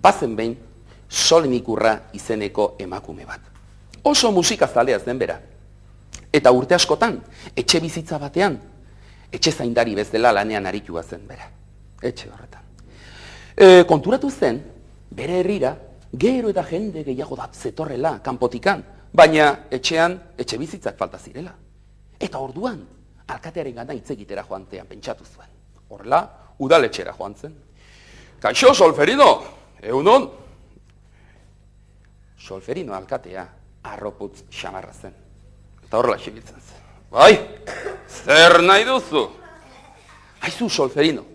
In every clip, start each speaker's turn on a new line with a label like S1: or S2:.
S1: bazen behin Solen Ikurra izeneko emakume bat. Oso musikazalea zen bera. Eta urte askotan, etxe bizitza batean, etxe zaindari bezala lanean aritua zen bera. Etxe horretan. Konturatu zen, bere herrira, gero eta jende gehiago da zetorrela kanpotikan, baina etxean etxe bizitzak falta zirela. Eta orduan, alkatearen gana hitz egitera joantean pentsatu zuen. Horrela, udaletxera joan zen. Kaixo, Solferino, egunon? Solferino alkatea arroputz xamarra zen. Eta horrela xibiltzen zen. Bai, zer nahi duzu? Aizu, Solferino,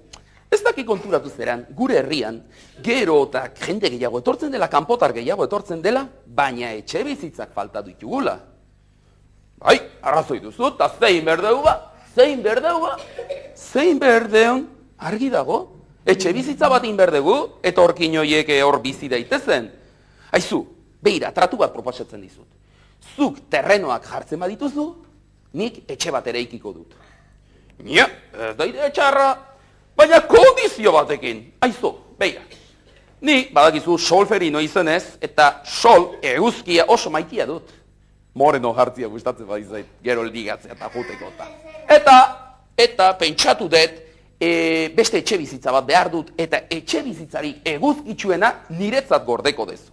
S1: ez daki konturatu zeran, gure herrian, gero eta jende gehiago etortzen dela, kanpotar gehiago etortzen dela, baina etxe bizitzak falta ditugula. Bai, arrazoi duzu, eta zein berdeu ba? Zein berdeu ba? Zein berdeun, argi dago, etxe bizitza bat inberdegu, eta horkin hoiek hor bizi daitezen. Aizu, beira, tratu bat proposatzen dizut. Zuk terrenoak jartzen badituzu, nik etxe bat ere ikiko dut. Nia, ez da ide txarra, baina kondizio batekin. Aizu, beira. Ni, badakizu, Solferino izenez, eta sol eguzkia oso maitia dut. Moreno jartzia gustatzen badizait, gero ligatzea eta juteko eta. Eta pentsatu dut, beste etxe bizitza bat behar dut, eta etxe bizitzarik eguzkitsuena niretzat gordeko dezu.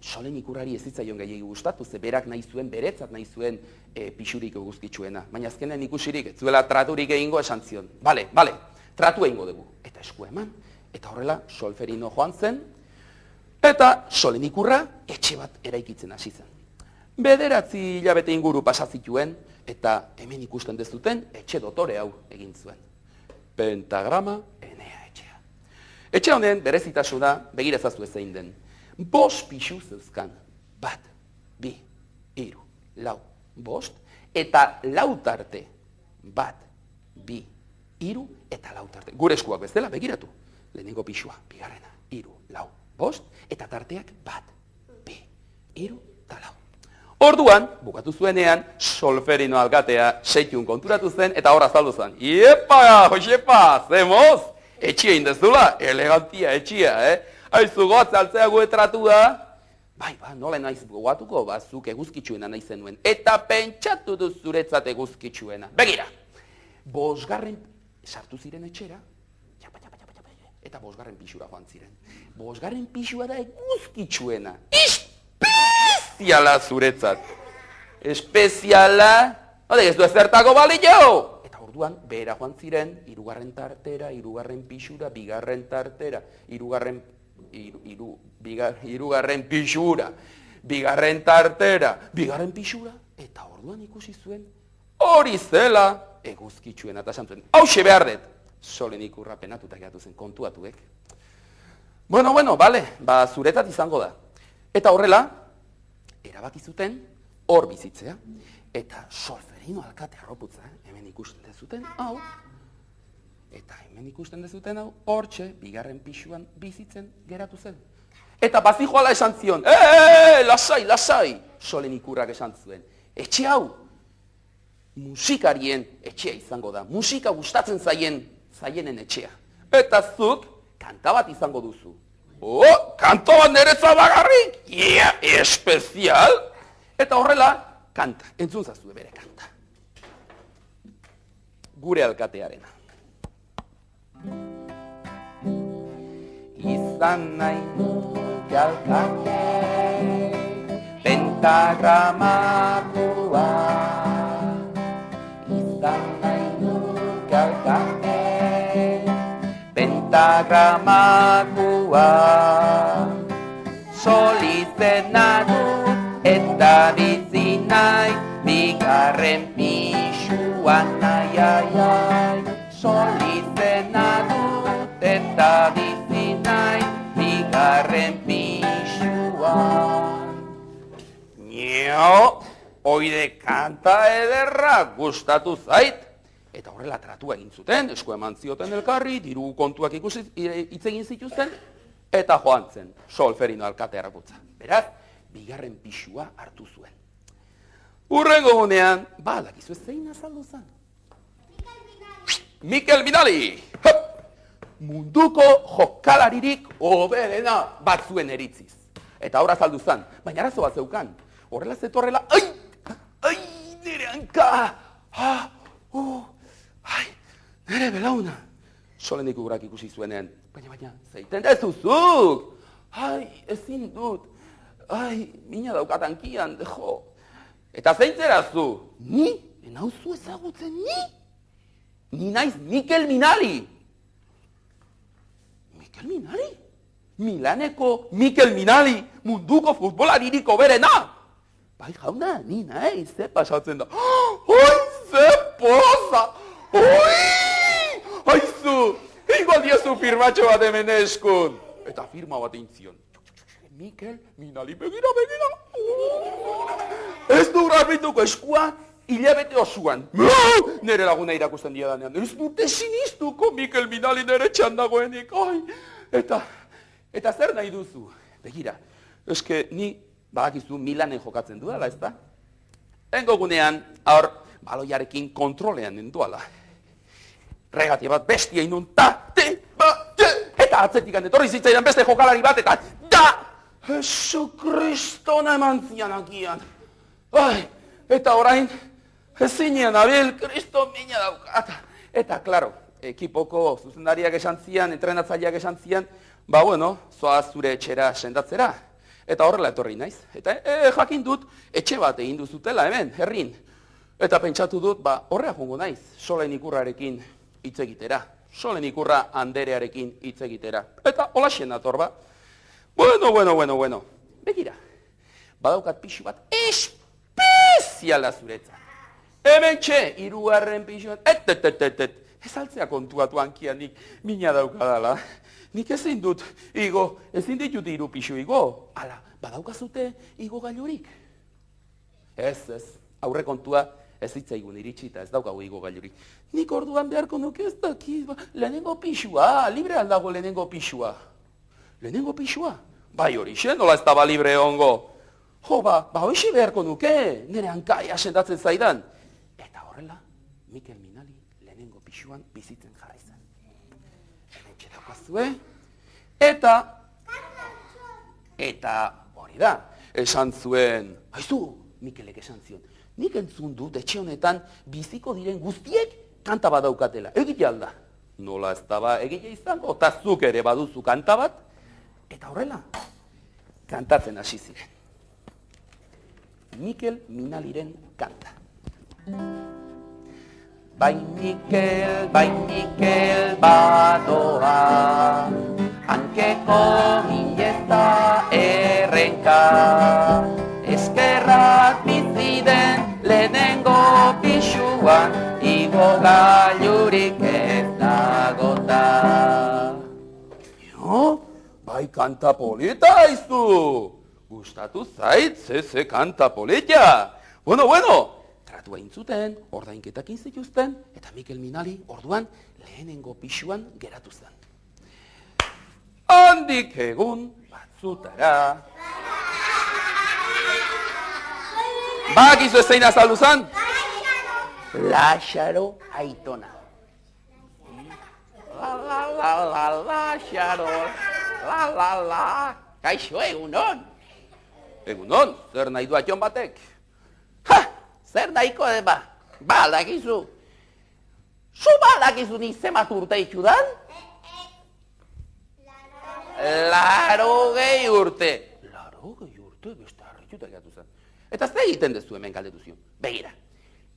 S1: Solen Ikurrari ez zitzaion gehiegi gustatu, ze berak nahi zuen, beretzat nahi zuen pixurik eguzkitsuena. Baina azkenean ikusirik, ez zuela traturik egingo esan zion. Bale, tratu egingo dugu. Eta esku eman, eta horrela Solferino joan zen, eta Solen Ikurra etxe bat eraikitzen hasi zen. 9 hilabete inguru pasazituen, eta hemen ikusten dezuten etxe dotore hau egin zuen. Pentagrama Enea etxea. Etxe honen berezitasuna begira ezazu zein den. 5 pixu zeuzkan, 1, 2, 3, 4, 5, eta 4 tarte. 1, 2, 3 eta 4 tarte. Gure eskuak bezala, begiratu. Lehenengo pixua, bigarrena, 3, 4, 5, eta tarteak 1, 2, 3 eta 4. Orduan, bukatu zuenean, Solferino alkatea seitun konturatu zen, eta hor azaldu zen. Iepa, Josepa, zemoz, etxia indezula, elegantia etxia, Aizu gotza altzea guetratu da. Bai, nola naiz goatuko, zuk eguzkitsuena nahi zenuen. Eta pentsatu duz zuretzat eguzkitsuena. Begira, 5. sartu ziren etxera, eta 5. pixura joan ziren. 5. pixua da eguzkitsuena. Espeziala zuretzat. Espeziala, ez du ezertako balio. Eta orduan, behera joan ziren, 3. tartera, 3. pixura, 2. tartera, 3. pixura, 2. tartera, 2. pixura, eta orduan ikusi zuen, hori zela eguzkitsuena eta esan zuen. Hauxe behar dut, Solen Ikurra penatuta geratu zen kontuatuek. Bueno, bale, zuretat izango da. Eta horrela, erabaki zuten hor bizitzea. Eta Solferino alkate arroputza, hemen ikusten dezuten, hau, eta hemen ikusten dezuten hau, hortxe, 2. pixuan bizitzen geratu zen. Eta bazijoala esan zion, lasai, Solen Ikurrak esan zuen. Etxe hau, musikarien etxea izango da, musika gustatzen zaienen etxea. Eta zuk, kanta bat izango duzu. Kanto bat niretzat bakarrik? Espezial! Eta horrela, kanta, entzun zazue bere kanta. Gure alkatearena. Izan nahi nuke alkate, pentagramatua. Izan nahi nuke alkate, pentagramatua. Solizena dut eta bizi nahi, 2. pixuan ai. Solizena dut eta bizi nahi, 2. pixuan. Oide kanta ederra gustatu zait. Eta horrela tratua egin zuten, esku eman zioten elkarri, diru kontuak hitz egin zituzten, eta joan zen Solferino alkate arroputza. Beraz, 2. pixua hartu zuen. Hurrengo gunean, dakizu zein azaldu zen? Mikel Vinali! munduko jokalaririk hoberena batzuen eritziz. Eta horra azaldu zen, baina arazo bat zeukan. Horrela zetorrela, ai, nire hanka, nire belauna. Solenik urak ikusi zuenean, baina, zeiten dezuzuk. Ezin dut, mina daukatankian, dejo. Eta zeintzera zu? Ni? Enauzu ezagutzen ni? Ni naiz Mikel Minali. Mikel Minali? Milaneko Mikel Minali, munduko futbolaririk hoberena. Bai jauna, ni naiz, ze pasatzen da. Ze poza! Aizu, igual diezu firmatxo bat hemen eskun. Eta firma bat intzion. Mikel Minali, begira. Ez du grabituko eskua, hilabete osuan. Nere laguna irakusten diadanean. Ez dute sinistuko Mikel Minali nere txandagoenik. Eta zer nahi duzu? Begira, eske ni badakizu Milanen jokatzen duela, ez da? Tengo gunean, baloiarekin kontrolean nenduala. Regatia bat bestia inun, eta atzetik etorri zitzaidan beste jokalari bat, eta Jesu Kristona eman zianakian. Eta orain, ezinean abil, Kristo mina daukat. Eta, klaro, ekipoko zuzendariak esan zian, entrenatzaileak esan zian, zoaz zure etxera sendatzera. Eta horrela etorri naiz. Eta jakin dut, etxe bat egin duzutela hemen, herrin. Eta pentsatu dut, horrea jongo naiz, Solen Ikurrarekin hitz egitera. Solen Ikurra Anderearekin hitz egitera. Eta holaxen dator ba. Bueno. Begira, badaukat pixu bat espeziala zuretza. Hemen txe, 3. pixu bat, ez altzea kontuatu hankianik mina daukadala. Nik ezin ditut 3 pixu igo. Hala, badaukazute igo gailurik? Ez, aurre kontua ez zitzaigun iritsita, ez daukagu igo gailurik. Nik orduan beharko nuke ez dakit, lehenengo pixua, libre aldago lehenengo pixua. Lehenengo pixua? Bai hori, nola ez daba libre ongo. Hoxe beharko nuke, nire hankaia sendatzen zaidan. Eta horrela, Mikel Minali lehenengo pixuan bizitzen jarri zen. Hemen txedakazue, eta hori da, esan zuen, haizu, Mikelek esan zion, nik entzun dut etxe honetan biziko diren guztiek kanta bat daukatela, egite alda. Nola ez daba egite izango, eta zuk ere baduzu kanta bat, eta horrela, kantatzen hasi ziren. Mikel Minaliren kanta. Bai Mikel badoa, hankeko minesta errenka, eskerrak biziden lehenengo pixuan, igo gailurik ez dagota. Bai kanta polita haizu! Gustatu zait, ze kanta polita! Bueno, tratua intzuten, ordainketak inzituzten, eta Mikel Minali orduan lehenengo pixuan geratu zen. Handik egun batzutara. Bakizu ez zein azaldu zen? Laxaro Aitona. Laxaro, kaixo egunon. Egunon, zer nahi du atxon batek? Zer nahiko ba? Balakizu. Zu balakizu ni zemat urte itxudan? 80 urte. 80 urte? Beste harrituta gatu zen. Eta ze egiten dezu hemen galdetu zion? Begira,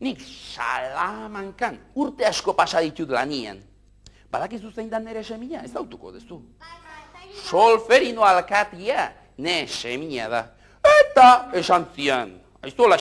S1: nik Salamankan urte asko pasa ditut lanian. Balakizu zein da nere semina? Ez autuko dezu. Solferino alkatia, ne semina da. Eta esan zian, aizu